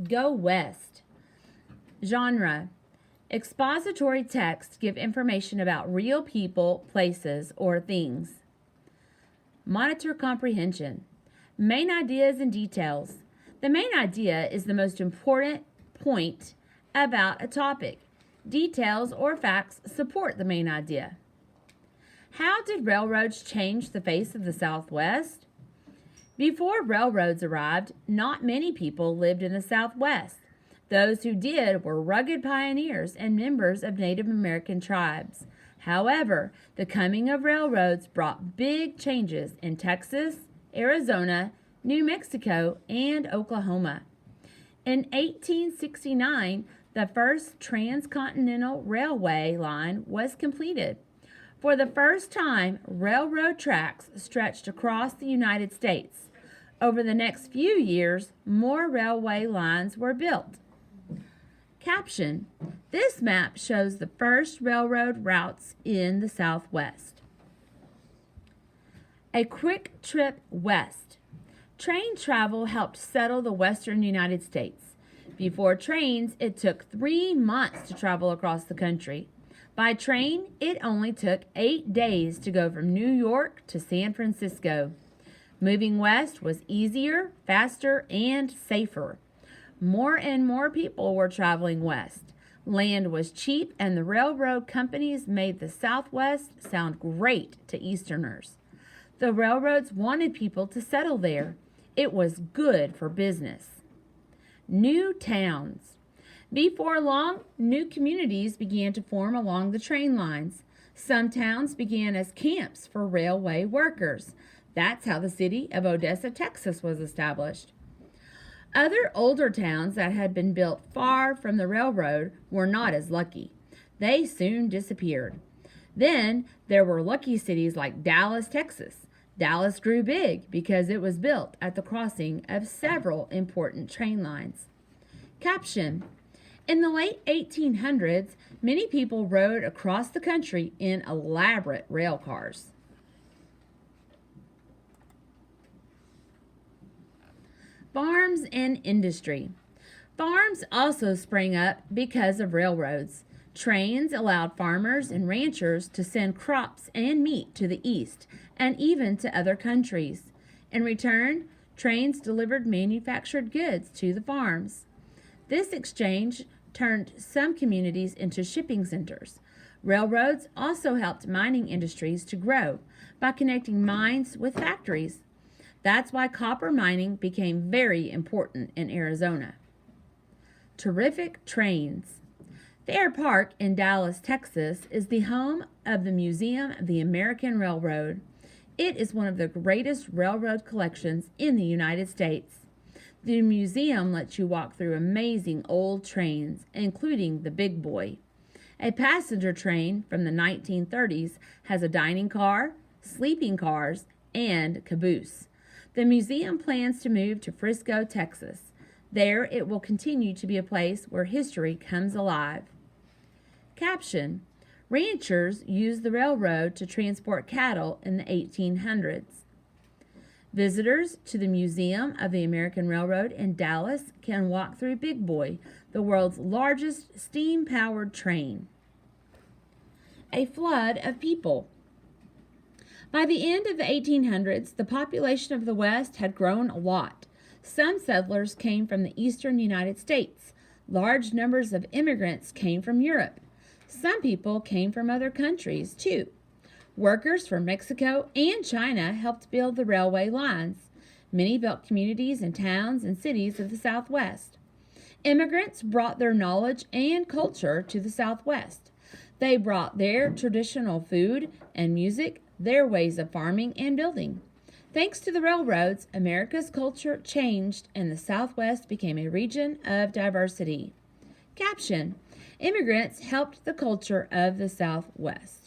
Go west. Genre. Expository texts give information about real people, places, or things. Monitor comprehension. Main ideas and details. The main idea is the most important point about a topic. Details or facts support the main idea. How did railroads change the face of the Southwest? Before railroads arrived, not many people lived in the Southwest. Those who did were rugged pioneers and members of Native American tribes. However, the coming of railroads brought big changes in Texas, Arizona, New Mexico, and Oklahoma. In 1869, the first transcontinental railway line was completed. For the first time, railroad tracks stretched across the United States. Over the next few years, more railway lines were built. Caption: This map shows the first railroad routes in the Southwest. A quick trip west. Train travel helped settle the western United States. Before trains, it took 3 months to travel across the country. By train, it only took 8 days to go from New York to San Francisco. Moving west was easier, faster, and safer. More and more people were traveling west. Land was cheap, and the railroad companies made the Southwest sound great to Easterners. The railroads wanted people to settle there. It was good for business. New towns. Before long, new communities began to form along the train lines. Some towns began as camps for railway workers. That's how the city of Odessa, Texas was established. Other older towns that had been built far from the railroad were not as lucky. They soon disappeared. Then there were lucky cities like Dallas, Texas. Dallas grew big because it was built at the crossing of several important train lines. Caption: In the late 1800s, many people rode across the country in elaborate rail cars. Farms and industry. Farms also sprang up because of railroads. Trains allowed farmers and ranchers to send crops and meat to the east and even to other countries. In return, trains delivered manufactured goods to the farms. This exchange turned some communities into shipping centers. Railroads also helped mining industries to grow by connecting mines with factories. That's why copper mining became very important in Arizona. Terrific trains. Fair Park in Dallas, Texas is the home of the Museum of the American Railroad. It is one of the greatest railroad collections in the United States. The museum lets you walk through amazing old trains, including the Big Boy. A passenger train from the 1930s has a dining car, sleeping cars, and caboose. The museum plans to move to Frisco, Texas. There, it will continue to be a place where history comes alive. Caption: Ranchers used the railroad to transport cattle in the 1800s. Visitors to the Museum of the American Railroad in Dallas can walk through Big Boy, the world's largest steam-powered train. A flood of people. By the end of the 1800s, the population of the West had grown a lot. Some settlers came from the eastern United States. Large numbers of immigrants came from Europe. Some people came from other countries, too. Workers from Mexico and China helped build the railway lines. Many built communities and towns and cities of the Southwest. Immigrants brought their knowledge and culture to the Southwest. They brought their traditional food and music, their ways of farming and building. Thanks to the railroads, America's culture changed and the Southwest became a region of diversity. Caption: Immigrants helped the culture of the Southwest.